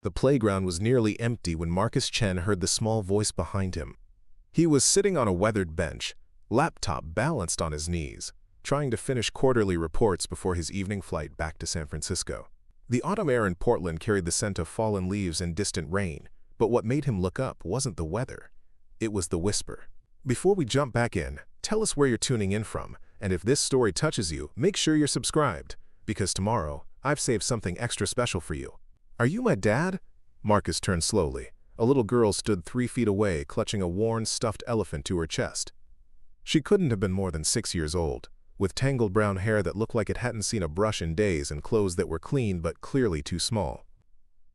The playground was nearly empty when Marcus Chen heard the small voice behind him. He was sitting on a weathered bench, laptop balanced on his knees, trying to finish quarterly reports before his evening flight back to San Francisco. The autumn air in Portland carried the scent of fallen leaves and distant rain, but what made him look up wasn't the weather. It was the whisper. Before we jump back in, tell us where you're tuning in from, and if this story touches you, make sure you're subscribed, because tomorrow, I've saved something extra special for you. Are you my dad? Marcus turned slowly. A little girl stood 3 feet away, clutching a worn, stuffed elephant to her chest. She couldn't have been more than 6 years old, with tangled brown hair that looked like it hadn't seen a brush in days and clothes that were clean but clearly too small.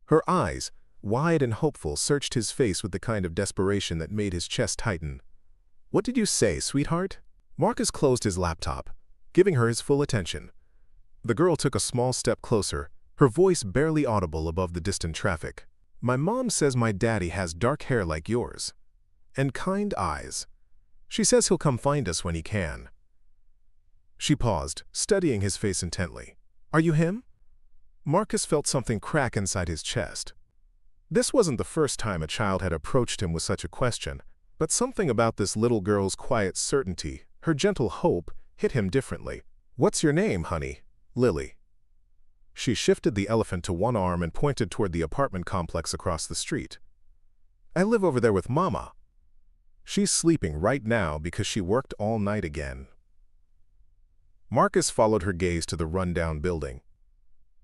Her eyes, wide and hopeful, searched his face with the kind of desperation that made his chest tighten. "What did you say, sweetheart?" Marcus closed his laptop, giving her his full attention. The girl took a small step closer, her voice barely audible above the distant traffic. "My mom says my daddy has dark hair like yours. And kind eyes. She says he'll come find us when he can." She paused, studying his face intently. "Are you him?" Marcus felt something crack inside his chest. This wasn't the first time a child had approached him with such a question, but something about this little girl's quiet certainty, her gentle hope, hit him differently. "What's your name, honey?" "Lily." She shifted the elephant to one arm and pointed toward the apartment complex across the street. "I live over there with Mama. She's sleeping right now because she worked all night again." Marcus followed her gaze to the run-down building.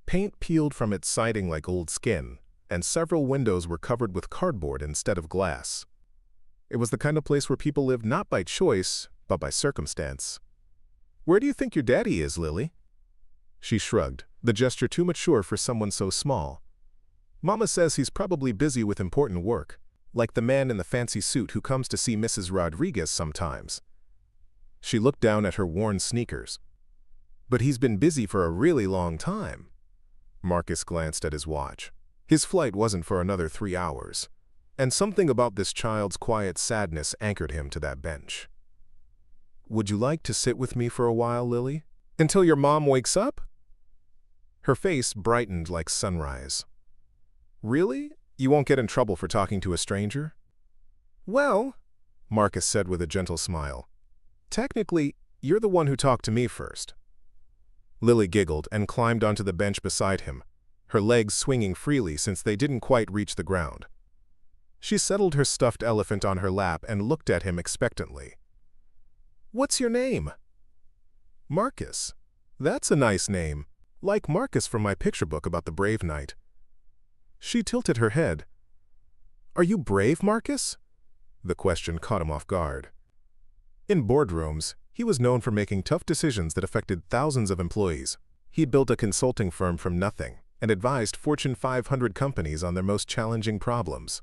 Paint peeled from its siding like old skin, and several windows were covered with cardboard instead of glass. It was the kind of place where people lived not by choice, but by circumstance. "Where do you think your daddy is, Lily?" She shrugged, the gesture too mature for someone so small. "Mama says he's probably busy with important work, like the man in the fancy suit who comes to see Mrs. Rodriguez sometimes." She looked down at her worn sneakers. "But he's been busy for a really long time." Marcus glanced at his watch. His flight wasn't for another 3 hours, and something about this child's quiet sadness anchored him to that bench. "Would you like to sit with me for a while, Lily? Until your mom wakes up?" Her face brightened like sunrise. "Really? You won't get in trouble for talking to a stranger?" "Well," Marcus said with a gentle smile, "technically, you're the one who talked to me first." Lily giggled and climbed onto the bench beside him, her legs swinging freely since they didn't quite reach the ground. She settled her stuffed elephant on her lap and looked at him expectantly. "What's your name?" "Marcus." "That's a nice name, like Marcus from my picture book about the brave knight." She tilted her head. "Are you brave, Marcus?" The question caught him off guard. In boardrooms, he was known for making tough decisions that affected thousands of employees. He built a consulting firm from nothing and advised Fortune 500 companies on their most challenging problems.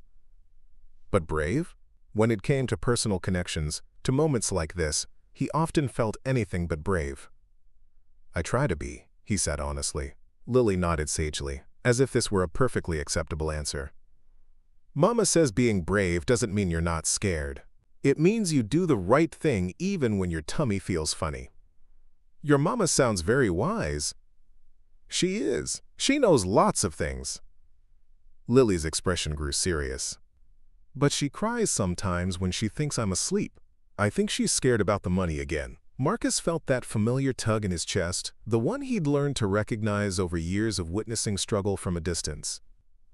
But brave? When it came to personal connections, to moments like this, he often felt anything but brave. "I try to be," he said honestly. Lily nodded sagely, as if this were a perfectly acceptable answer. "Mama says being brave doesn't mean you're not scared. It means you do the right thing even when your tummy feels funny." "Your mama sounds very wise." "She is. She knows lots of things." Lily's expression grew serious. "But she cries sometimes when she thinks I'm asleep. I think she's scared about the money again." Marcus felt that familiar tug in his chest, the one he'd learned to recognize over years of witnessing struggle from a distance.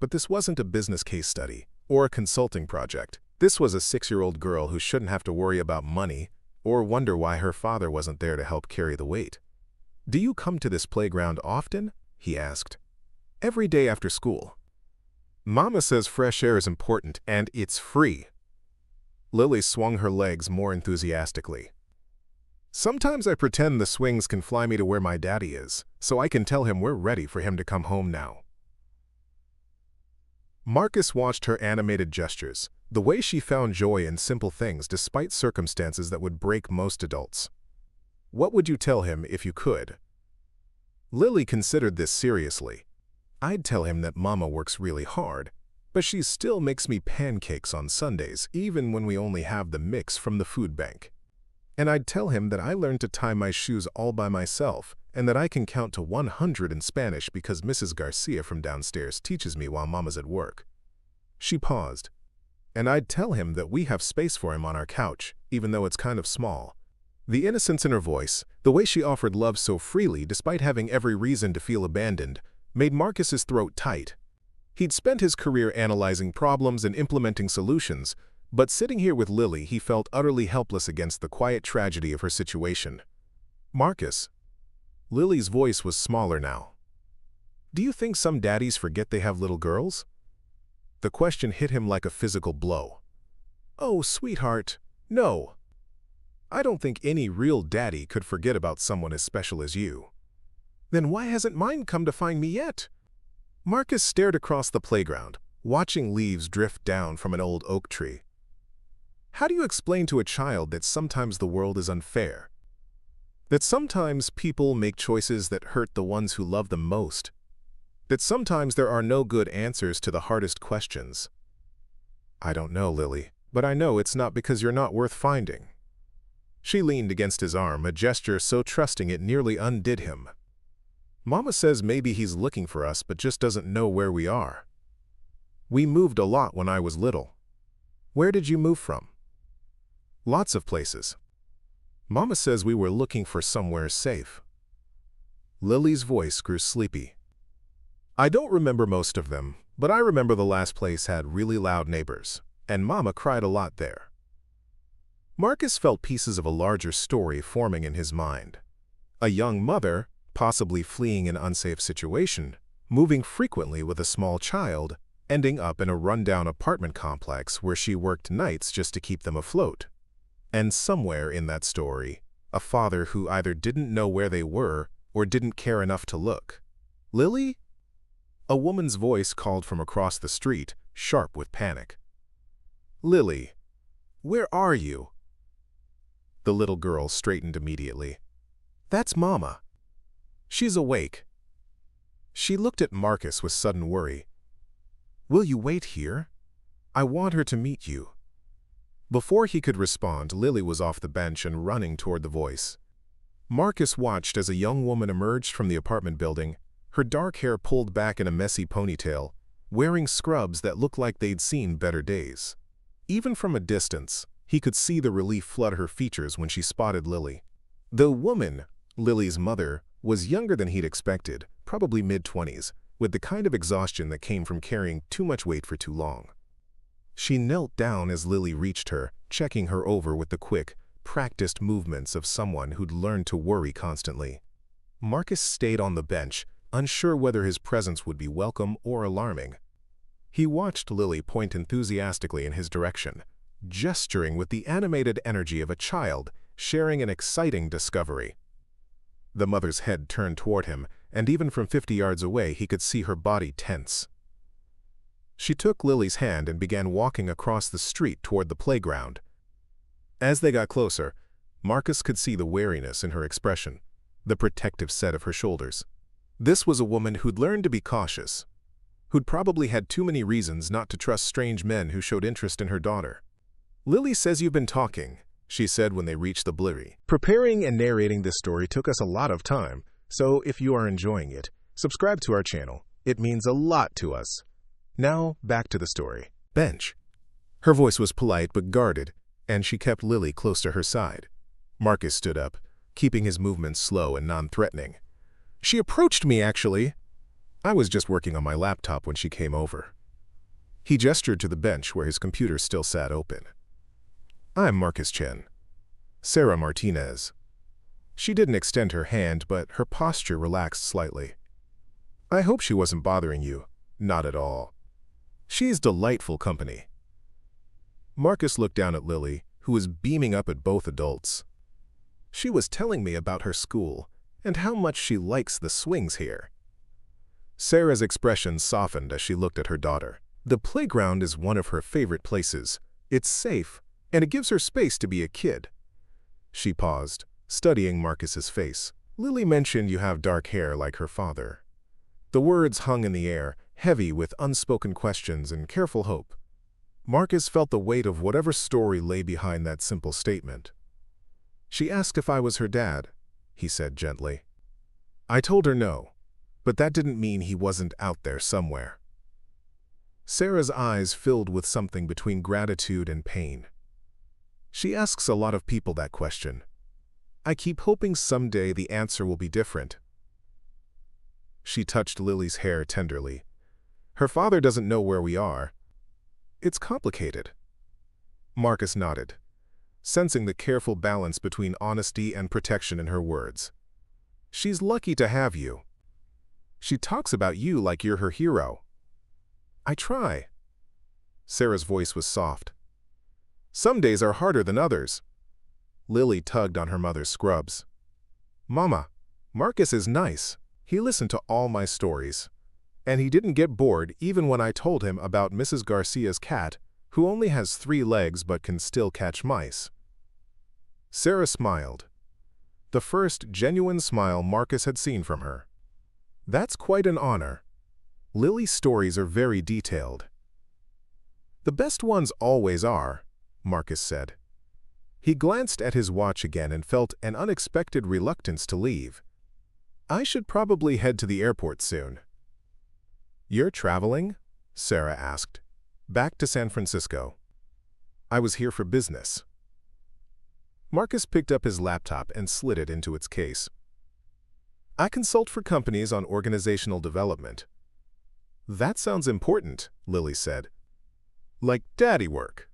But this wasn't a business case study or a consulting project. This was a 6-year-old girl who shouldn't have to worry about money or wonder why her father wasn't there to help carry the weight. "Do you come to this playground often?" he asked. "Every day after school." "Mama says fresh air is important and it's free." Lily swung her legs more enthusiastically. "Sometimes I pretend the swings can fly me to where my daddy is, so I can tell him we're ready for him to come home now." Marcus watched her animated gestures, the way she found joy in simple things despite circumstances that would break most adults. "What would you tell him if you could?" Lily considered this seriously. "I'd tell him that Mama works really hard, but she still makes me pancakes on Sundays, even when we only have the mix from the food bank." And I'd tell him that I learned to tie my shoes all by myself and that I can count to 100 in Spanish because Mrs. Garcia from downstairs teaches me while Mama's at work. She paused. And I'd tell him that we have space for him on our couch, even though it's kind of small. The innocence in her voice, the way she offered love so freely despite having every reason to feel abandoned, made Marcus's throat tight. He'd spent his career analyzing problems and implementing solutions, but sitting here with Lily, he felt utterly helpless against the quiet tragedy of her situation. Marcus. Lily's voice was smaller now. Do you think some daddies forget they have little girls? The question hit him like a physical blow. Oh, sweetheart, no. I don't think any real daddy could forget about someone as special as you. Then why hasn't mine come to find me yet? Marcus stared across the playground, watching leaves drift down from an old oak tree. How do you explain to a child that sometimes the world is unfair? That sometimes people make choices that hurt the ones who love them most? That sometimes there are no good answers to the hardest questions? I don't know, Lily, but I know it's not because you're not worth finding. She leaned against his arm, a gesture so trusting it nearly undid him. Mama says maybe he's looking for us but just doesn't know where we are. We moved a lot when I was little. Where did you move from? Lots of places. Mama says we were looking for somewhere safe. Lily's voice grew sleepy. I don't remember most of them, but I remember the last place had really loud neighbors, and Mama cried a lot there. Marcus felt pieces of a larger story forming in his mind. A young mother, possibly fleeing an unsafe situation, moving frequently with a small child, ending up in a rundown apartment complex where she worked nights just to keep them afloat. And somewhere in that story, a father who either didn't know where they were or didn't care enough to look. Lily? A woman's voice called from across the street, sharp with panic. Lily, where are you? The little girl straightened immediately. That's Mama. She's awake. She looked at Marcus with sudden worry. Will you wait here? I want her to meet you. Before he could respond, Lily was off the bench and running toward the voice. Marcus watched as a young woman emerged from the apartment building, her dark hair pulled back in a messy ponytail, wearing scrubs that looked like they'd seen better days. Even from a distance, he could see the relief flood her features when she spotted Lily. The woman, Lily's mother, was younger than he'd expected, probably mid-20s, with the kind of exhaustion that came from carrying too much weight for too long. She knelt down as Lily reached her, checking her over with the quick, practiced movements of someone who'd learned to worry constantly. Marcus stayed on the bench, unsure whether his presence would be welcome or alarming. He watched Lily point enthusiastically in his direction, gesturing with the animated energy of a child sharing an exciting discovery. The mother's head turned toward him, and even from 50 yards away he could see her body tense. She took Lily's hand and began walking across the street toward the playground. As they got closer, Marcus could see the wariness in her expression, the protective set of her shoulders. This was a woman who'd learned to be cautious, who'd probably had too many reasons not to trust strange men who showed interest in her daughter. Lily says you've been talking, she said when they reached the blurry. Preparing and narrating this story took us a lot of time, so if you are enjoying it, subscribe to our channel. It means a lot to us. Now, back to the story. Bench. Her voice was polite but guarded, and she kept Lily close to her side. Marcus stood up, keeping his movements slow and non-threatening. She approached me, actually. I was just working on my laptop when she came over. He gestured to the bench where his computer still sat open. I'm Marcus Chen. Sarah Martinez. She didn't extend her hand, but her posture relaxed slightly. I hope she wasn't bothering you. Not at all. She's delightful company. Marcus looked down at Lily, who was beaming up at both adults. She was telling me about her school and how much she likes the swings here. Sarah's expression softened as she looked at her daughter. The playground is one of her favorite places. It's safe, and it gives her space to be a kid. She paused, studying Marcus's face. Lily mentioned you have dark hair like her father. The words hung in the air, heavy with unspoken questions and careful hope. Marcus felt the weight of whatever story lay behind that simple statement. She asked if I was her dad, he said gently. I told her no, but that didn't mean he wasn't out there somewhere. Sarah's eyes filled with something between gratitude and pain. She asks a lot of people that question. I keep hoping someday the answer will be different. She touched Lily's hair tenderly. Her father doesn't know where we are. It's complicated. Marcus nodded, sensing the careful balance between honesty and protection in her words. She's lucky to have you. She talks about you like you're her hero. I try. Sarah's voice was soft. Some days are harder than others. Lily tugged on her mother's scrubs. Mama, Marcus is nice. He listened to all my stories. And he didn't get bored even when I told him about Mrs. Garcia's cat, who only has 3 legs but can still catch mice. Sarah smiled. The first genuine smile Marcus had seen from her. That's quite an honor. Lily's stories are very detailed. The best ones always are, Marcus said. He glanced at his watch again and felt an unexpected reluctance to leave. I should probably head to the airport soon. You're traveling? Sarah asked. Back to San Francisco. I was here for business. Marcus picked up his laptop and slid it into its case. I consult for companies on organizational development. That sounds important, Lily said. Like daddy work.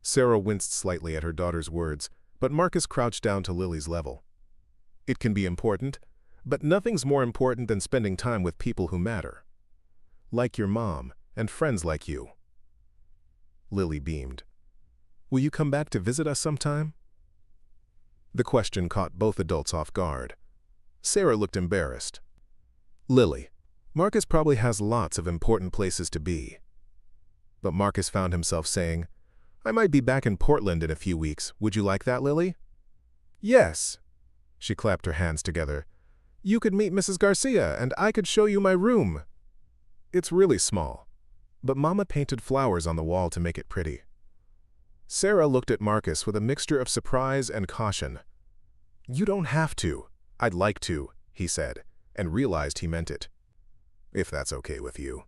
Sarah winced slightly at her daughter's words, but Marcus crouched down to Lily's level. It can be important, but nothing's more important than spending time with people who matter. Like your mom and friends like you. Lily beamed. Will you come back to visit us sometime? The question caught both adults off guard. Sarah looked embarrassed. Lily, Marcus probably has lots of important places to be. But Marcus found himself saying, I might be back in Portland in a few weeks. Would you like that, Lily? Yes. She clapped her hands together. You could meet Mrs. Garcia, and I could show you my room. It's really small, but Mama painted flowers on the wall to make it pretty. Sarah looked at Marcus with a mixture of surprise and caution. You don't have to. I'd like to, he said, and realized he meant it. If that's okay with you.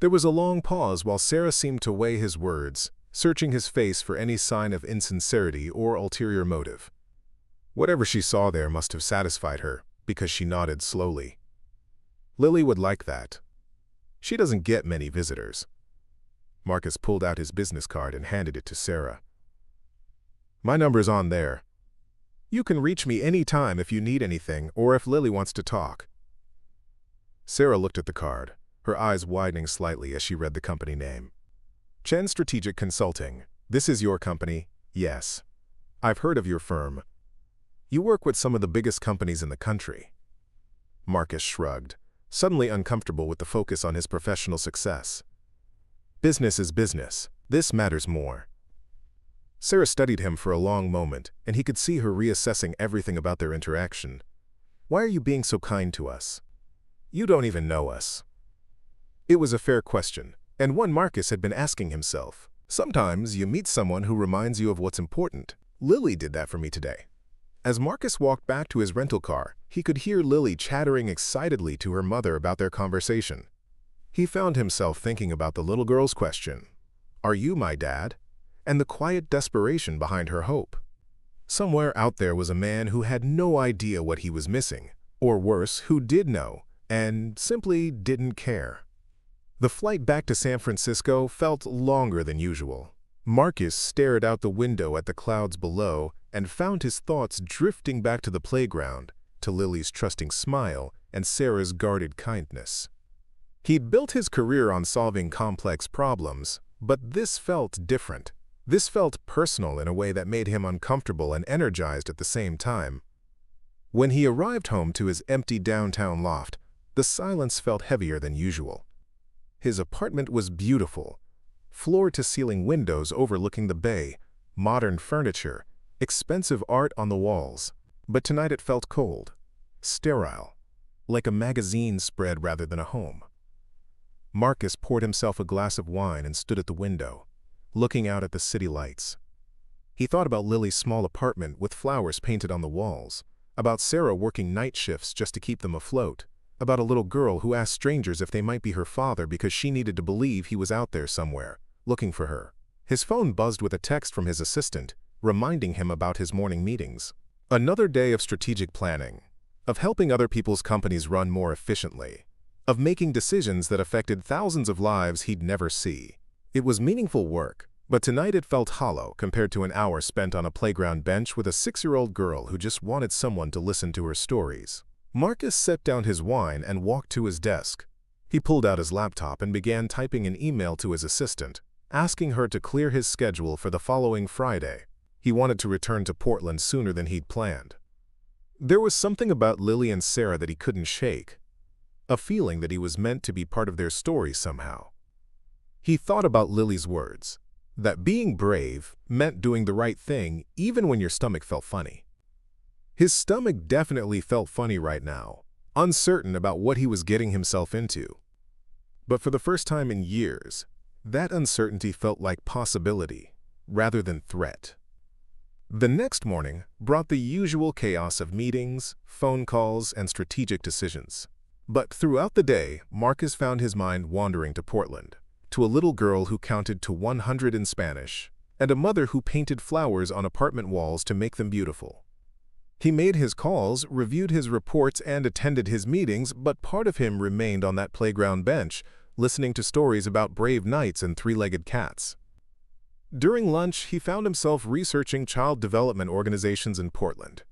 There was a long pause while Sarah seemed to weigh his words, searching his face for any sign of insincerity or ulterior motive. Whatever she saw there must have satisfied her, because she nodded slowly. Lily would like that. She doesn't get many visitors. Marcus pulled out his business card and handed it to Sarah. My number's on there. You can reach me any time if you need anything or if Lily wants to talk. Sarah looked at the card, her eyes widening slightly as she read the company name. Chen Strategic Consulting. This is your company? Yes. I've heard of your firm. You work with some of the biggest companies in the country. Marcus shrugged, suddenly uncomfortable with the focus on his professional success. Business is business. This matters more. Sarah studied him for a long moment, and he could see her reassessing everything about their interaction. Why are you being so kind to us? You don't even know us. It was a fair question, and one Marcus had been asking himself. Sometimes you meet someone who reminds you of what's important. Lily did that for me today. As Marcus walked back to his rental car, he could hear Lily chattering excitedly to her mother about their conversation. He found himself thinking about the little girl's question, "Are you my dad?" and the quiet desperation behind her hope. Somewhere out there was a man who had no idea what he was missing, or worse, who did know, and simply didn't care. The flight back to San Francisco felt longer than usual. Marcus stared out the window at the clouds below and found his thoughts drifting back to the playground, to Lily's trusting smile and Sarah's guarded kindness. He'd built his career on solving complex problems, but this felt different. This felt personal in a way that made him uncomfortable and energized at the same time. When he arrived home to his empty downtown loft, the silence felt heavier than usual. His apartment was beautiful. Floor-to-ceiling windows overlooking the bay, modern furniture, expensive art on the walls. But tonight it felt cold, sterile, like a magazine spread rather than a home. Marcus poured himself a glass of wine and stood at the window, looking out at the city lights. He thought about Lily's small apartment with flowers painted on the walls, about Sarah working night shifts just to keep them afloat, about a little girl who asked strangers if they might be her father because she needed to believe he was out there somewhere, looking for her. His phone buzzed with a text from his assistant, reminding him about his morning meetings. Another day of strategic planning, of helping other people's companies run more efficiently, of making decisions that affected thousands of lives he'd never see. It was meaningful work, but tonight it felt hollow compared to an hour spent on a playground bench with a 6-year-old girl who just wanted someone to listen to her stories. Marcus set down his wine and walked to his desk. He pulled out his laptop and began typing an email to his assistant, asking her to clear his schedule for the following Friday. He wanted to return to Portland sooner than he'd planned. There was something about Lily and Sarah that he couldn't shake, a feeling that he was meant to be part of their story somehow. He thought about Lily's words, that being brave meant doing the right thing even when your stomach felt funny. His stomach definitely felt funny right now, uncertain about what he was getting himself into. But for the first time in years, that uncertainty felt like possibility rather than threat. The next morning brought the usual chaos of meetings, phone calls, and strategic decisions. But throughout the day, Marcus found his mind wandering to Portland, to a little girl who counted to 100 in Spanish, and a mother who painted flowers on apartment walls to make them beautiful. He made his calls, reviewed his reports, and attended his meetings, but part of him remained on that playground bench, listening to stories about brave knights and three-legged cats. During lunch, he found himself researching child development organizations in Portland,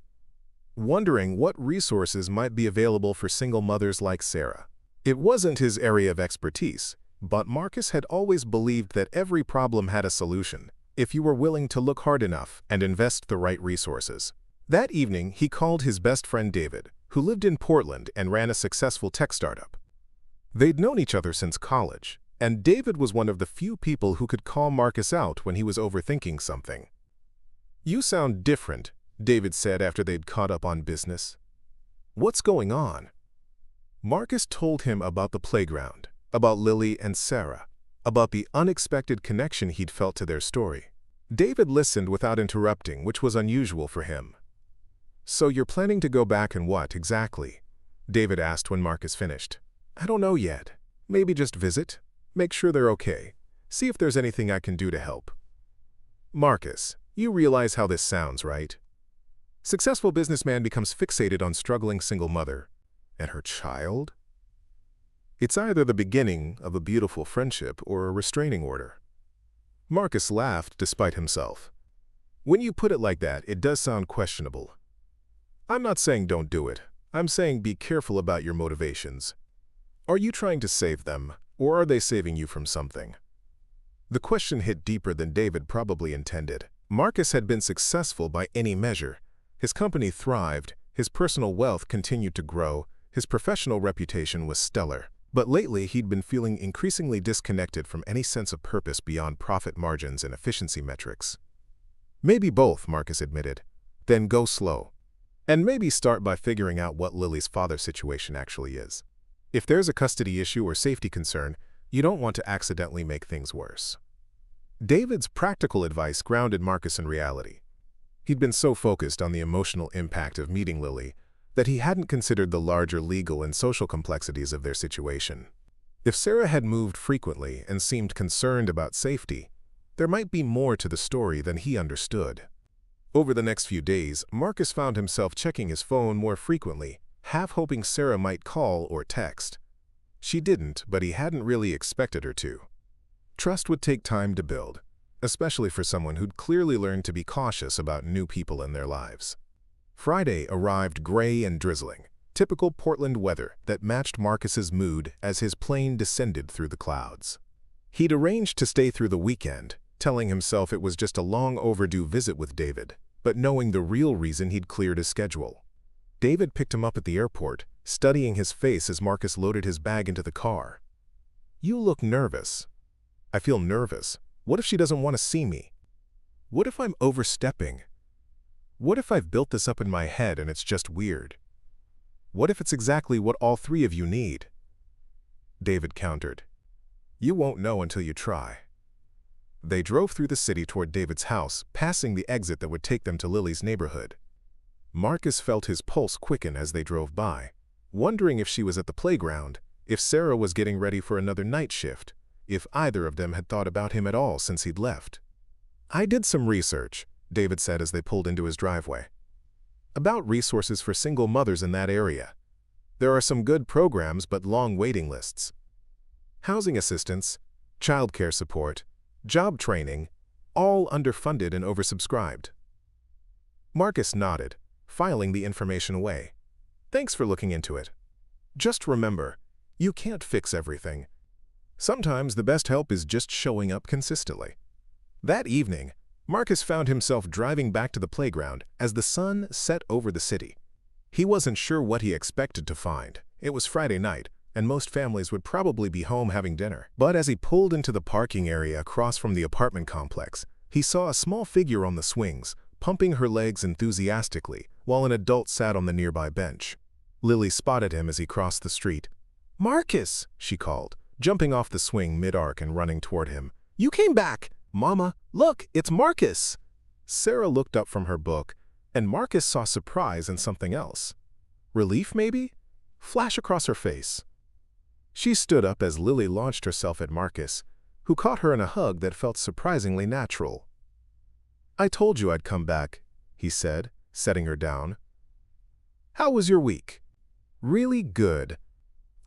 wondering what resources might be available for single mothers like Sarah. It wasn't his area of expertise, but Marcus had always believed that every problem had a solution, if you were willing to look hard enough and invest the right resources. That evening, he called his best friend David, who lived in Portland and ran a successful tech startup. They'd known each other since college, and David was one of the few people who could call Marcus out when he was overthinking something. "You sound different," David said after they'd caught up on business. "What's going on?" Marcus told him about the playground, about Lily and Sarah, about the unexpected connection he'd felt to their story. David listened without interrupting, which was unusual for him. "So you're planning to go back and what, exactly?" David asked when Marcus finished. "I don't know yet. Maybe just visit, make sure they're okay, see if there's anything I can do to help." "Marcus, you realize how this sounds, right? Successful businessman becomes fixated on struggling single mother. And her child? It's either the beginning of a beautiful friendship or a restraining order." Marcus laughed despite himself. "When you put it like that, it does sound questionable. I'm not saying don't do it. I'm saying be careful about your motivations. Are you trying to save them, or are they saving you from something?" The question hit deeper than David probably intended. Marcus had been successful by any measure. His company thrived, his personal wealth continued to grow, his professional reputation was stellar. But lately, he'd been feeling increasingly disconnected from any sense of purpose beyond profit margins and efficiency metrics. "Maybe both," Marcus admitted. "Then go slow. And maybe start by figuring out what Lily's father's situation actually is. If there's a custody issue or safety concern, you don't want to accidentally make things worse." David's practical advice grounded Marcus in reality. He'd been so focused on the emotional impact of meeting Lily that he hadn't considered the larger legal and social complexities of their situation. If Sarah had moved frequently and seemed concerned about safety, there might be more to the story than he understood. Over the next few days, Marcus found himself checking his phone more frequently, half hoping Sarah might call or text. She didn't, but he hadn't really expected her to. Trust would take time to build, especially for someone who'd clearly learned to be cautious about new people in their lives. Friday arrived gray and drizzling, typical Portland weather that matched Marcus's mood as his plane descended through the clouds. He'd arranged to stay through the weekend, telling himself it was just a long overdue visit with David, but knowing the real reason he'd cleared his schedule. David picked him up at the airport, studying his face as Marcus loaded his bag into the car. "You look nervous." "I feel nervous. What if she doesn't want to see me? What if I'm overstepping? What if I've built this up in my head and it's just weird? What if it's exactly what all three of you need?" David countered. "You won't know until you try." They drove through the city toward David's house, passing the exit that would take them to Lily's neighborhood. Marcus felt his pulse quicken as they drove by, wondering if she was at the playground, if Sarah was getting ready for another night shift, if either of them had thought about him at all since he'd left. "I did some research," David said as they pulled into his driveway, "about resources for single mothers in that area. There are some good programs but long waiting lists. Housing assistance, childcare support, job training, all underfunded and oversubscribed." Marcus nodded, filing the information away. "Thanks for looking into it. Just remember, you can't fix everything. Sometimes the best help is just showing up consistently." That evening, Marcus found himself driving back to the playground as the sun set over the city. He wasn't sure what he expected to find. It was Friday night, and most families would probably be home having dinner. But as he pulled into the parking area across from the apartment complex, he saw a small figure on the swings, pumping her legs enthusiastically, while an adult sat on the nearby bench. Lily spotted him as he crossed the street. "Marcus!" she called, jumping off the swing mid-arc and running toward him. "You came back! Mama, look, it's Marcus!" Sarah looked up from her book, and Marcus saw surprise and something else. Relief, maybe? Flash across her face. She stood up as Lily launched herself at Marcus, who caught her in a hug that felt surprisingly natural. "I told you I'd come back," he said, setting her down. "How was your week?" "Really good.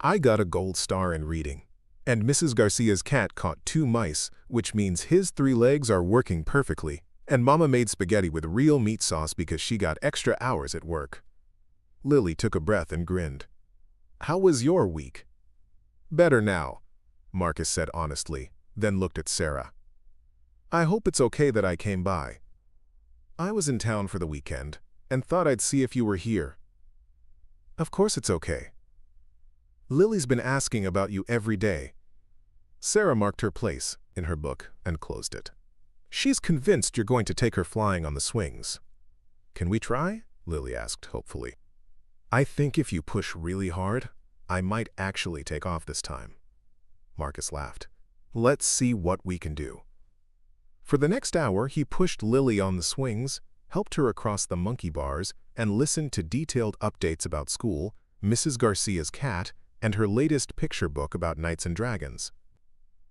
I got a gold star in reading. And Mrs. Garcia's cat caught 2 mice, which means his 3 legs are working perfectly. And Mama made spaghetti with real meat sauce because she got extra hours at work." Lily took a breath and grinned. "How was your week?" "Better now," Marcus said honestly, then looked at Sarah. "I hope it's okay that I came by. I was in town for the weekend, and thought I'd see if you were here." "Of course it's okay. Lily's been asking about you every day." Sarah marked her place in her book and closed it. "She's convinced you're going to take her flying on the swings." "Can we try?" Lily asked hopefully. "I think if you push really hard, I might actually take off this time." Marcus laughed. "Let's see what we can do." For the next hour, he pushed Lily on the swings, helped her across the monkey bars, and listened to detailed updates about school, Mrs. Garcia's cat, and her latest picture book about knights and dragons.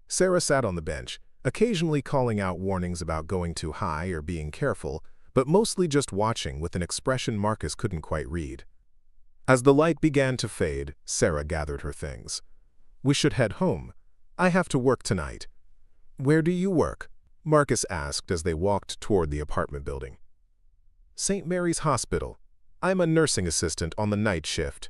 Sarah sat on the bench, occasionally calling out warnings about going too high or being careful, but mostly just watching with an expression Marcus couldn't quite read. As the light began to fade, Sarah gathered her things. "We should head home. I have to work tonight." "Where do you work?" Marcus asked as they walked toward the apartment building. "St. Mary's Hospital. I'm a nursing assistant on the night shift."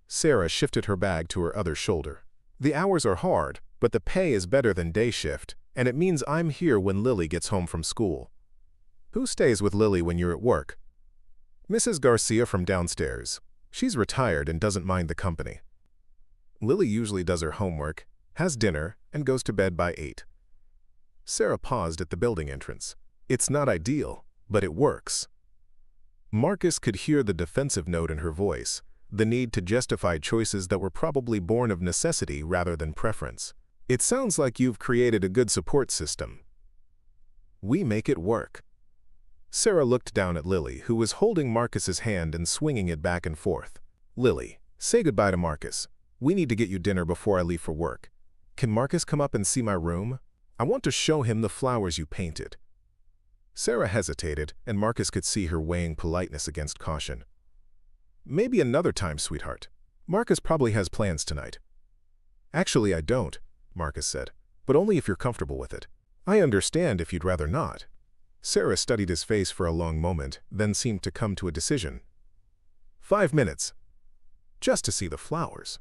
Sarah shifted her bag to her other shoulder. "The hours are hard, but the pay is better than day shift, and it means I'm here when Lily gets home from school." "Who stays with Lily when you're at work?" "Mrs. Garcia from downstairs. She's retired and doesn't mind the company. Lily usually does her homework, has dinner, and goes to bed by 8. Sarah paused at the building entrance. "It's not ideal, but it works." Marcus could hear the defensive note in her voice, the need to justify choices that were probably born of necessity rather than preference. "It sounds like you've created a good support system." "We make it work." Sarah looked down at Lily, who was holding Marcus's hand and swinging it back and forth. "Lily, say goodbye to Marcus. We need to get you dinner before I leave for work. Can Marcus come up and see my room? I want to show him the flowers you painted." Sarah hesitated, and Marcus could see her weighing politeness against caution. "Maybe another time, sweetheart. Marcus probably has plans tonight." "Actually, I don't," Marcus said, "but only if you're comfortable with it. I understand if you'd rather not." Sarah studied his face for a long moment, then seemed to come to a decision. 5 minutes. Just to see the flowers.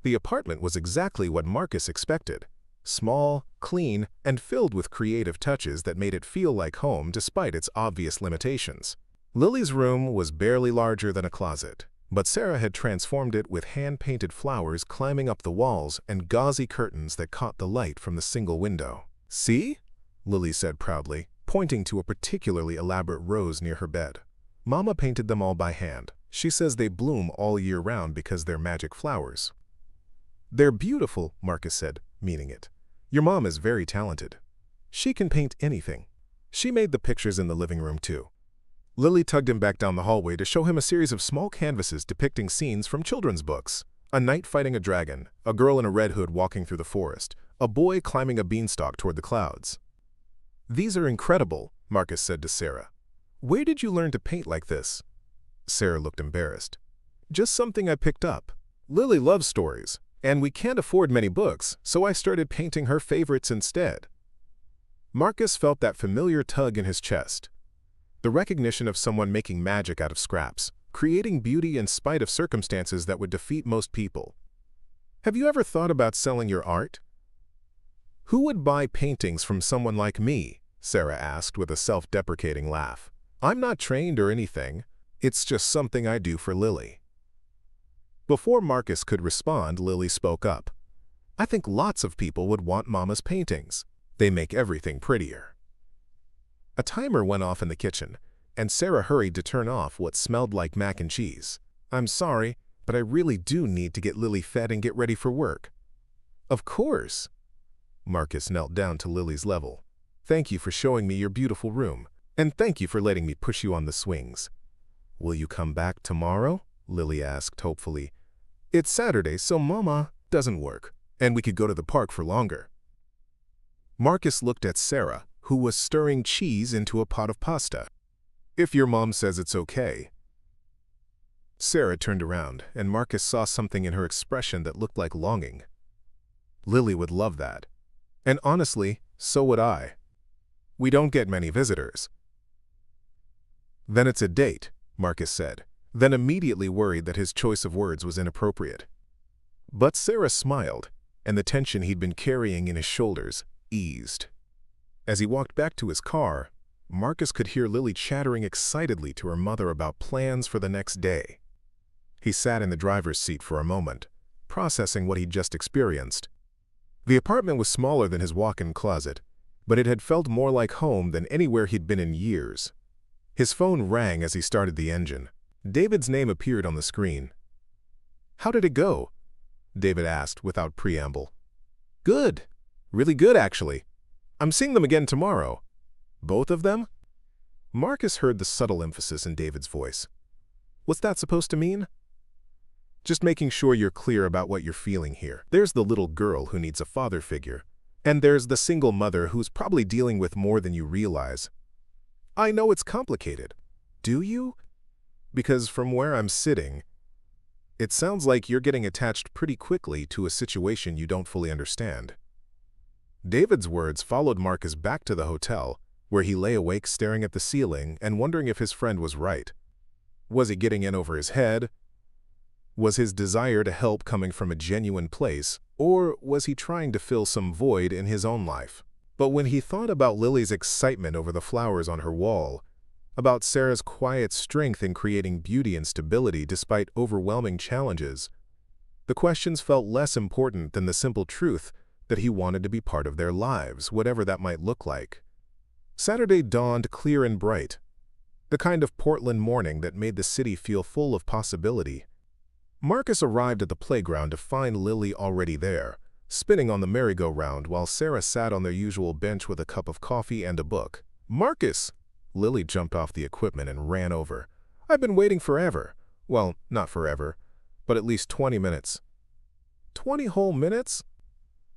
The apartment was exactly what Marcus expected. Small, clean, and filled with creative touches that made it feel like home despite its obvious limitations. Lily's room was barely larger than a closet, but Sarah had transformed it with hand-painted flowers climbing up the walls and gauzy curtains that caught the light from the single window. "See?" Lily said proudly, pointing to a particularly elaborate rose near her bed. "Mama painted them all by hand. She says they bloom all year round because they're magic flowers." "They're beautiful," Marcus said, meaning it. "Your mom is very talented." She can paint anything. She made the pictures in the living room too. Lily tugged him back down the hallway to show him a series of small canvases depicting scenes from children's books. A knight fighting a dragon, a girl in a red hood walking through the forest, a boy climbing a beanstalk toward the clouds. "These are incredible," Marcus said to Sarah. "Where did you learn to paint like this?" Sarah looked embarrassed. "Just something I picked up. Lily loves stories, and we can't afford many books, so I started painting her favorites instead." Marcus felt that familiar tug in his chest. The recognition of someone making magic out of scraps, creating beauty in spite of circumstances that would defeat most people. "Have you ever thought about selling your art?" "Who would buy paintings from someone like me?" Sarah asked with a self-deprecating laugh. "I'm not trained or anything. It's just something I do for Lily." Before Marcus could respond, Lily spoke up. "I think lots of people would want Mama's paintings. They make everything prettier." A timer went off in the kitchen, and Sarah hurried to turn off what smelled like mac and cheese. "I'm sorry, but I really do need to get Lily fed and get ready for work." "Of course." Marcus knelt down to Lily's level. "Thank you for showing me your beautiful room, and thank you for letting me push you on the swings." "Will you come back tomorrow?" Lily asked hopefully. "It's Saturday, so Mama doesn't work, and we could go to the park for longer." Marcus looked at Sarah, who was stirring cheese into a pot of pasta. "If your mom says it's okay." Sarah turned around, and Marcus saw something in her expression that looked like longing. Lily would love that. And honestly, so would I. We don't get many visitors. "Then it's a date," Marcus said, then immediately worried that his choice of words was inappropriate. But Sarah smiled, and the tension he'd been carrying in his shoulders eased. As he walked back to his car, Marcus could hear Lily chattering excitedly to her mother about plans for the next day. He sat in the driver's seat for a moment, processing what he'd just experienced. The apartment was smaller than his walk-in closet, but it had felt more like home than anywhere he'd been in years. His phone rang as he started the engine. David's name appeared on the screen. "How did it go?" David asked without preamble. "Good. Really good, actually. I'm seeing them again tomorrow." "Both of them?" Marcus heard the subtle emphasis in David's voice. "What's that supposed to mean?" "Just making sure you're clear about what you're feeling here. There's the little girl who needs a father figure, and there's the single mother who's probably dealing with more than you realize." "I know it's complicated." "Do you?" "Because from where I'm sitting, it sounds like you're getting attached pretty quickly to a situation you don't fully understand." David's words followed Marcus back to the hotel, where he lay awake staring at the ceiling and wondering if his friend was right. Was he getting in over his head? Was his desire to help coming from a genuine place, or was he trying to fill some void in his own life? But when he thought about Lily's excitement over the flowers on her wall, about Sarah's quiet strength in creating beauty and stability despite overwhelming challenges, the questions felt less important than the simple truth that he wanted to be part of their lives, whatever that might look like. Saturday dawned clear and bright, the kind of Portland morning that made the city feel full of possibility. Marcus arrived at the playground to find Lily already there, spinning on the merry-go-round while Sarah sat on their usual bench with a cup of coffee and a book. "Marcus!" Lily jumped off the equipment and ran over. "I've been waiting forever. Well, not forever, but at least 20 minutes. 20 whole minutes?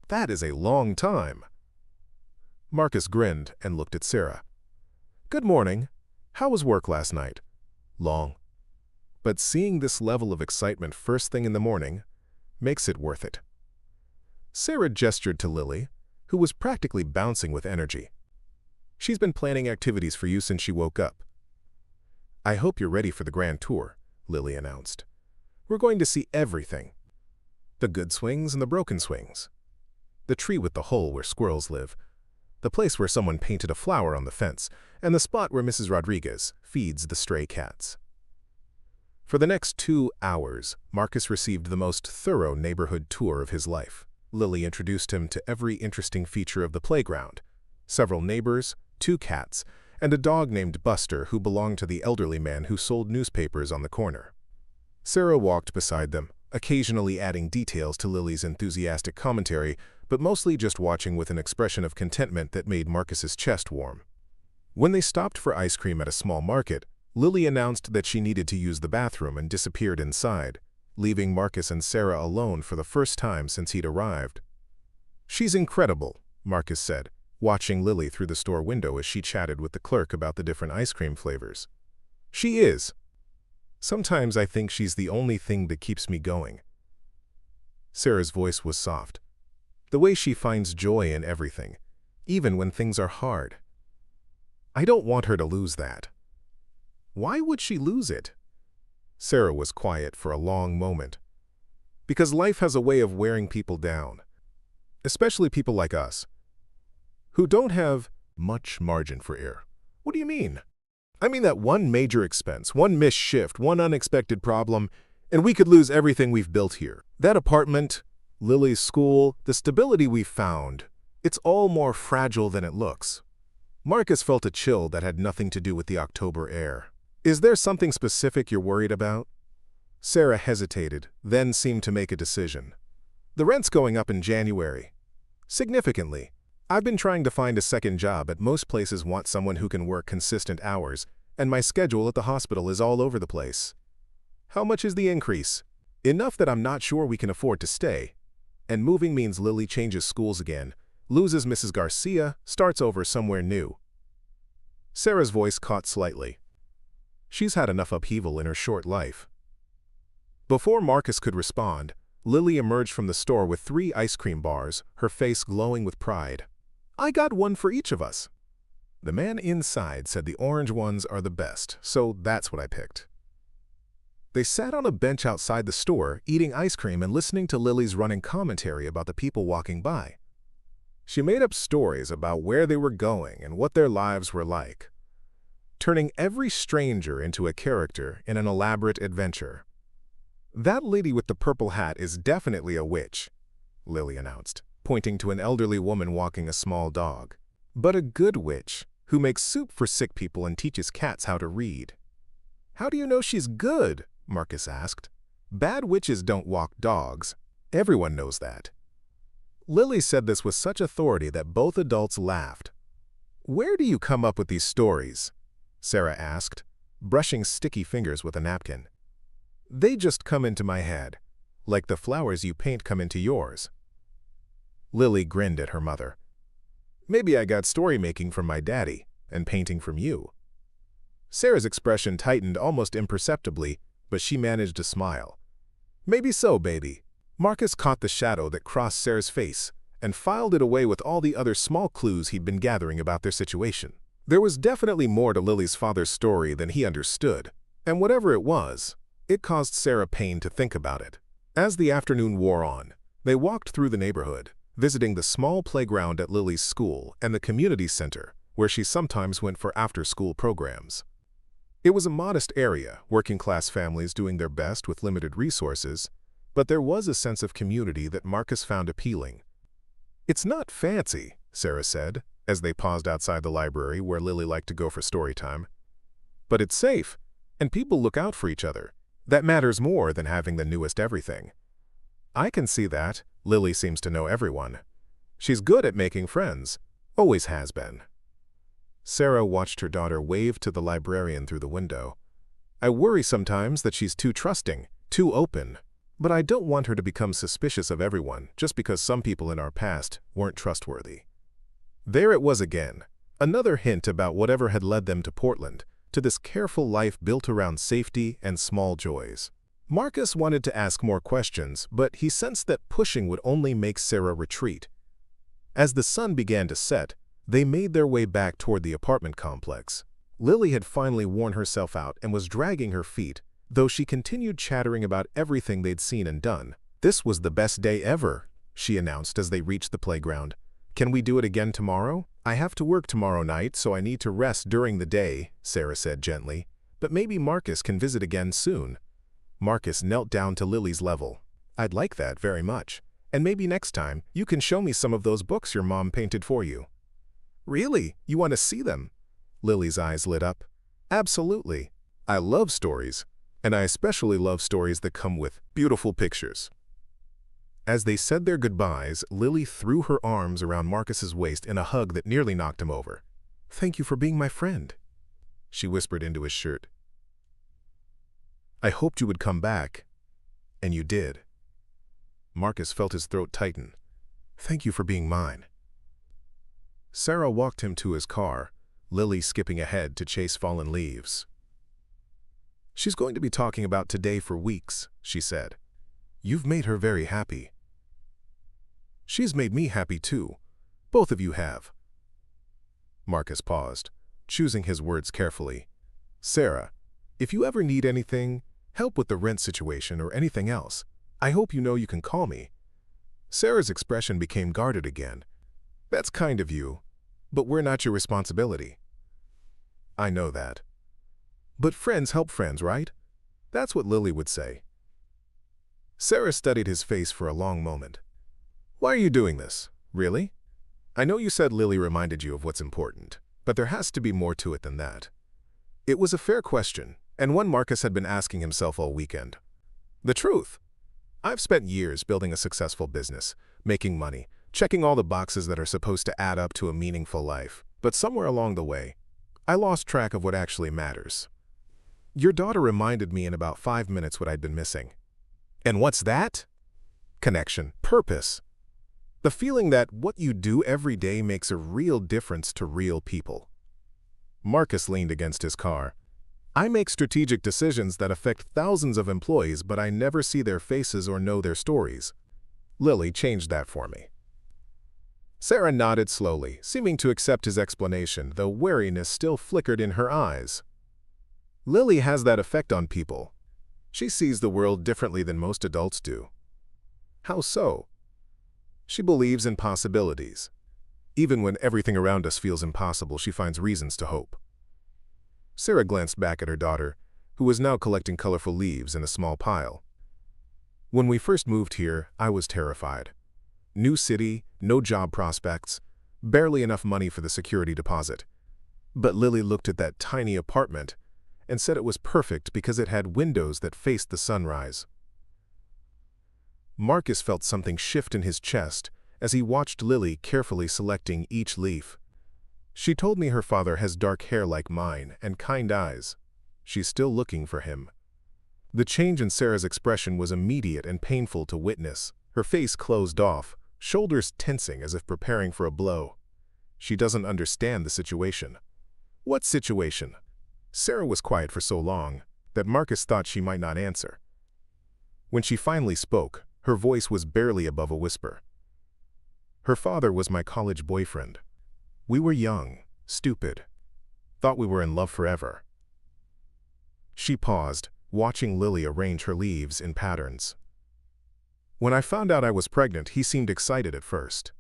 That is a long time." Marcus grinned and looked at Sarah. "Good morning. How was work last night?" "Long. But seeing this level of excitement first thing in the morning makes it worth it." Sarah gestured to Lily, who was practically bouncing with energy. "She's been planning activities for you since she woke up." "I hope you're ready for the grand tour," Lily announced. "We're going to see everything. The good swings and the broken swings. The tree with the hole where squirrels live. The place where someone painted a flower on the fence, and the spot where Mrs. Rodriguez feeds the stray cats." For the next 2 hours, Marcus received the most thorough neighborhood tour of his life. Lily introduced him to every interesting feature of the playground: several neighbors, 2 cats, and a dog named Buster who belonged to the elderly man who sold newspapers on the corner. Sarah walked beside them, occasionally adding details to Lily's enthusiastic commentary, but mostly just watching with an expression of contentment that made Marcus's chest warm. When they stopped for ice cream at a small market, Lily announced that she needed to use the bathroom and disappeared inside, leaving Marcus and Sarah alone for the first time since he'd arrived. "She's incredible," Marcus said, watching Lily through the store window as she chatted with the clerk about the different ice cream flavors. "She is. Sometimes I think she's the only thing that keeps me going." Sarah's voice was soft. The way she finds joy in everything, even when things are hard. "I don't want her to lose that." "Why would she lose it?" Sarah was quiet for a long moment. "Because life has a way of wearing people down. Especially people like us, who don't have much margin for error." "What do you mean?" "I mean that one major expense, one missed shift, one unexpected problem, and we could lose everything we've built here. That apartment, Lily's school, the stability we've found, it's all more fragile than it looks." Marcus felt a chill that had nothing to do with the October air. "Is there something specific you're worried about?" Sarah hesitated, then seemed to make a decision. "The rent's going up in January. Significantly. I've been trying to find a second job, but most places want someone who can work consistent hours, and my schedule at the hospital is all over the place." "How much is the increase?" "Enough that I'm not sure we can afford to stay. And moving means Lily changes schools again, loses Mrs. Garcia, starts over somewhere new." Sarah's voice caught slightly. She's had enough upheaval in her short life. Before Marcus could respond, Lily emerged from the store with 3 ice cream bars, her face glowing with pride. "I got one for each of us." "The man inside said the orange ones are the best, so that's what I picked." They sat on a bench outside the store, eating ice cream and listening to Lily's running commentary about the people walking by. She made up stories about where they were going and what their lives were like, turning every stranger into a character in an elaborate adventure. "That lady with the purple hat is definitely a witch," Lily announced, pointing to an elderly woman walking a small dog. "But a good witch, who makes soup for sick people and teaches cats how to read." "How do you know she's good?" Marcus asked. "Bad witches don't walk dogs. Everyone knows that." Lily said this with such authority that both adults laughed. "Where do you come up with these stories?" Sarah asked, brushing sticky fingers with a napkin. "They just come into my head, like the flowers you paint come into yours." Lily grinned at her mother. "Maybe I got story-making from my daddy, and painting from you." Sarah's expression tightened almost imperceptibly, but she managed a smile. "Maybe so, baby." Marcus caught the shadow that crossed Sarah's face and filed it away with all the other small clues he'd been gathering about their situation. There was definitely more to Lily's father's story than he understood, and whatever it was, it caused Sarah pain to think about it. As the afternoon wore on, they walked through the neighborhood, visiting the small playground at Lily's school and the community center, where she sometimes went for after-school programs. It was a modest area, working-class families doing their best with limited resources, but there was a sense of community that Marcus found appealing. "It's not fancy," Sarah said, as they paused outside the library where Lily liked to go for story time. "But it's safe, and people look out for each other. That matters more than having the newest everything." "I can see that. Lily seems to know everyone. She's good at making friends. Always has been." Sarah watched her daughter wave to the librarian through the window. "I worry sometimes that she's too trusting, too open. But I don't want her to become suspicious of everyone just because some people in our past weren't trustworthy." There it was again, another hint about whatever had led them to Portland, to this careful life built around safety and small joys. Marcus wanted to ask more questions, but he sensed that pushing would only make Sarah retreat. As the sun began to set, they made their way back toward the apartment complex. Lily had finally worn herself out and was dragging her feet, though she continued chattering about everything they'd seen and done. "This was the best day ever," she announced as they reached the playground. "Can we do it again tomorrow?" "I have to work tomorrow night, so I need to rest during the day," Sarah said gently. "But maybe Marcus can visit again soon." Marcus knelt down to Lily's level. "I'd like that very much. And maybe next time you can show me some of those books your mom painted for you." "Really? You want to see them?" Lily's eyes lit up. "Absolutely. I love stories. And I especially love stories that come with beautiful pictures." As they said their goodbyes, Lily threw her arms around Marcus's waist in a hug that nearly knocked him over. "Thank you for being my friend," she whispered into his shirt. "I hoped you would come back, and you did." Marcus felt his throat tighten. "Thank you for being mine." Sarah walked him to his car, Lily skipping ahead to chase fallen leaves. "She's going to be talking about today for weeks," she said. "You've made her very happy." "She's made me happy too. Both of you have." Marcus paused, choosing his words carefully. "Sarah, if you ever need anything, help with the rent situation or anything else, I hope you know you can call me." Sarah's expression became guarded again. "That's kind of you, but we're not your responsibility." "I know that. But friends help friends, right? That's what Lily would say." Sarah studied his face for a long moment. "Why are you doing this? Really? I know you said Lily reminded you of what's important, but there has to be more to it than that." It was a fair question, and one Marcus had been asking himself all weekend. "The truth. I've spent years building a successful business, making money, checking all the boxes that are supposed to add up to a meaningful life. But somewhere along the way, I lost track of what actually matters. Your daughter reminded me in about 5 minutes what I'd been missing. And what's that? Connection, purpose. The feeling that what you do every day makes a real difference to real people." Marcus leaned against his car. "I make strategic decisions that affect thousands of employees, but I never see their faces or know their stories. Lily changed that for me." Sarah nodded slowly, seeming to accept his explanation, though wariness still flickered in her eyes. "Lily has that effect on people. She sees the world differently than most adults do." "How so?" "She believes in possibilities. Even when everything around us feels impossible, she finds reasons to hope." Sarah glanced back at her daughter, who was now collecting colorful leaves in a small pile. "When we first moved here, I was terrified. New city, no job prospects, barely enough money for the security deposit. But Lily looked at that tiny apartment and said it was perfect because it had windows that faced the sunrise." Marcus felt something shift in his chest as he watched Lily carefully selecting each leaf. "She told me her father has dark hair like mine and kind eyes. She's still looking for him." The change in Sarah's expression was immediate and painful to witness. Her face closed off, shoulders tensing as if preparing for a blow. "She doesn't understand the situation." "What situation?" Sarah was quiet for so long that Marcus thought she might not answer. When she finally spoke, her voice was barely above a whisper. "Her father was my college boyfriend. We were young, stupid, thought we were in love forever." She paused, watching Lily arrange her leaves in patterns. "When I found out I was pregnant, he seemed excited at first.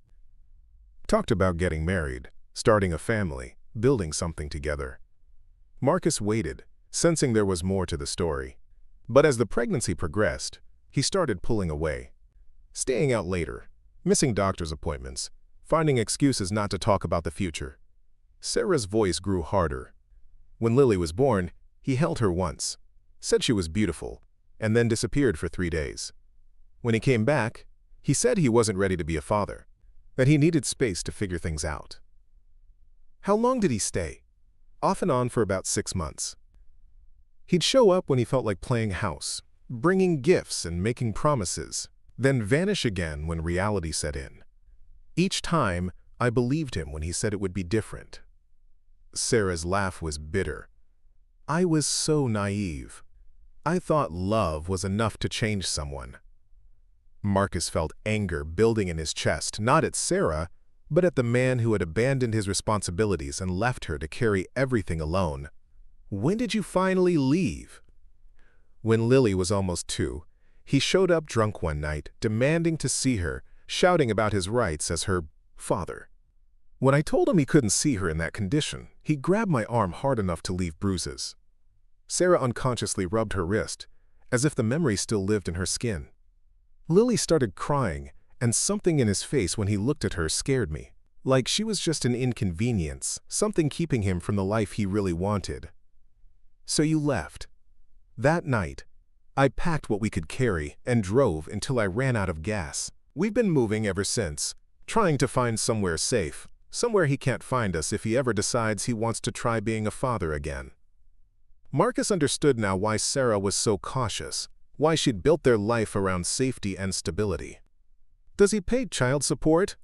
Talked about getting married, starting a family, building something together." Marcus waited, sensing there was more to the story. But as the pregnancy progressed, he started pulling away, staying out later, missing doctor's appointments, finding excuses not to talk about the future. Sarah's voice grew harder. When Lily was born, he held her once, said she was beautiful, and then disappeared for 3 days. When he came back, he said he wasn't ready to be a father, that he needed space to figure things out. "How long did he stay?" "Off and on for about 6 months. He'd show up when he felt like playing house, bringing gifts and making promises, then vanish again when reality set in. Each time, I believed him when he said it would be different." Sarah's laugh was bitter. "I was so naive. I thought love was enough to change someone." Marcus felt anger building in his chest, not at Sarah, but at the man who had abandoned his responsibilities and left her to carry everything alone. "When did you finally leave?" "When Lily was almost 2, he showed up drunk one night, demanding to see her, shouting about his rights as her father. When I told him he couldn't see her in that condition, he grabbed my arm hard enough to leave bruises." Sarah unconsciously rubbed her wrist, as if the memory still lived in her skin. Lily started crying, and something in his face when he looked at her scared me, like she was just an inconvenience, something keeping him from the life he really wanted. "So you left." "That night, I packed what we could carry and drove until I ran out of gas. We've been moving ever since, trying to find somewhere safe, somewhere he can't find us if he ever decides he wants to try being a father again. Marcus understood now why Sarah was so cautious, why she'd built their life around safety and stability. Does he pay child support?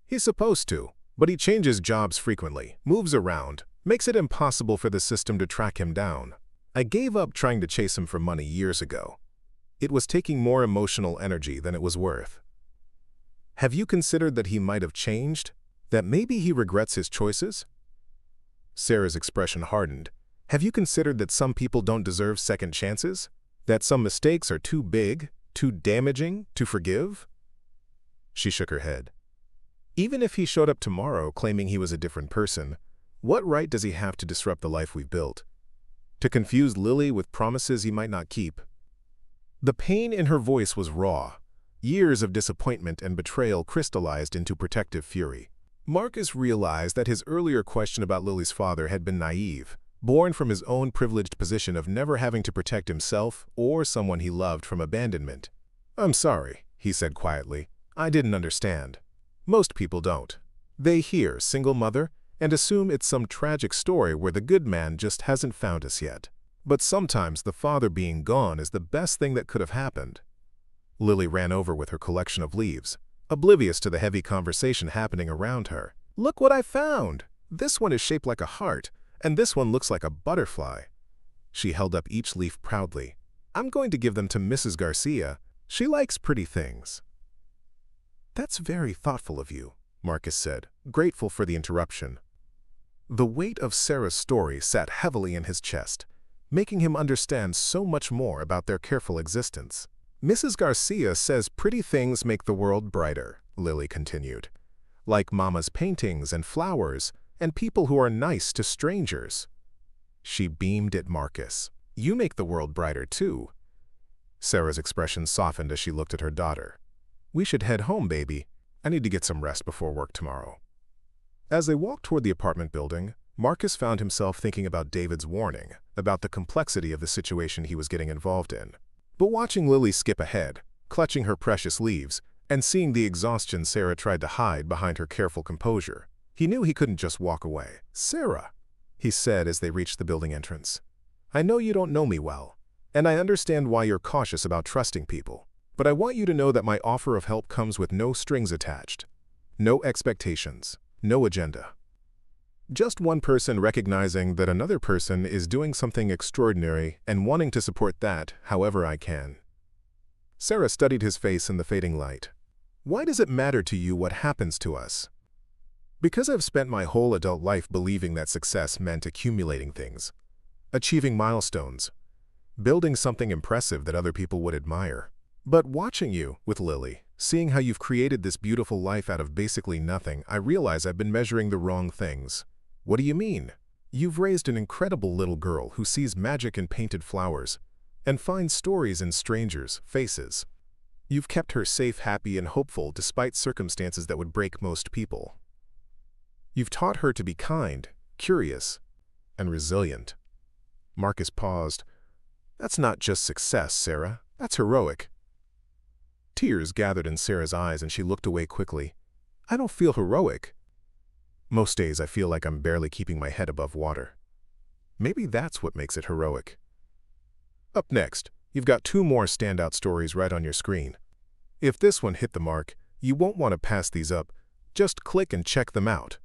He's supposed to, but he changes jobs frequently, moves around, makes it impossible for the system to track him down. I gave up trying to chase him for money years ago. It was taking more emotional energy than it was worth. Have you considered that he might have changed? That maybe he regrets his choices? Sarah's expression hardened. Have you considered that some people don't deserve second chances? That some mistakes are too big, too damaging to forgive? She shook her head. Even if he showed up tomorrow claiming he was a different person, what right does he have to disrupt the life we've built? To confuse Lily with promises he might not keep? The pain in her voice was raw. Years of disappointment and betrayal crystallized into protective fury. Marcus realized that his earlier question about Lily's father had been naive, born from his own privileged position of never having to protect himself or someone he loved from abandonment. "I'm sorry," he said quietly. "I didn't understand." Most people don't. They hear single mother and assume it's some tragic story where the good man just hasn't found us yet. But sometimes the father being gone is the best thing that could have happened. Lily ran over with her collection of leaves, oblivious to the heavy conversation happening around her. "Look what I found! This one is shaped like a heart, and this one looks like a butterfly." She held up each leaf proudly. "I'm going to give them to Mrs. Garcia. She likes pretty things." "That's very thoughtful of you," Marcus said, grateful for the interruption. The weight of Sarah's story sat heavily in his chest, making him understand so much more about their careful existence. "Mrs. Garcia says pretty things make the world brighter," Lily continued. "Like Mama's paintings and flowers, and people who are nice to strangers." She beamed at Marcus. "You make the world brighter too." Sarah's expression softened as she looked at her daughter. "We should head home, baby. I need to get some rest before work tomorrow." As they walked toward the apartment building, Marcus found himself thinking about David's warning, about the complexity of the situation he was getting involved in. But watching Lily skip ahead, clutching her precious leaves, and seeing the exhaustion Sarah tried to hide behind her careful composure, he knew he couldn't just walk away. "Sarah," he said as they reached the building entrance, "I know you don't know me well, and I understand why you're cautious about trusting people. But I want you to know that my offer of help comes with no strings attached, no expectations, no agenda. Just one person recognizing that another person is doing something extraordinary and wanting to support that however I can." Sarah studied his face in the fading light. "Why does it matter to you what happens to us?" "Because I've spent my whole adult life believing that success meant accumulating things, achieving milestones, building something impressive that other people would admire. But watching you with Lily, seeing how you've created this beautiful life out of basically nothing, I realize I've been measuring the wrong things." "What do you mean?" "You've raised an incredible little girl who sees magic in painted flowers and finds stories in strangers' faces. You've kept her safe, happy, and hopeful despite circumstances that would break most people. You've taught her to be kind, curious, and resilient." Marcus paused. "That's not just success, Sarah. That's heroic." Tears gathered in Sarah's eyes and she looked away quickly. "I don't feel heroic. Most days I feel like I'm barely keeping my head above water. Maybe that's what makes it heroic." Up next, you've got 2 more standout stories right on your screen. If this one hit the mark, you won't want to pass these up. Just click and check them out.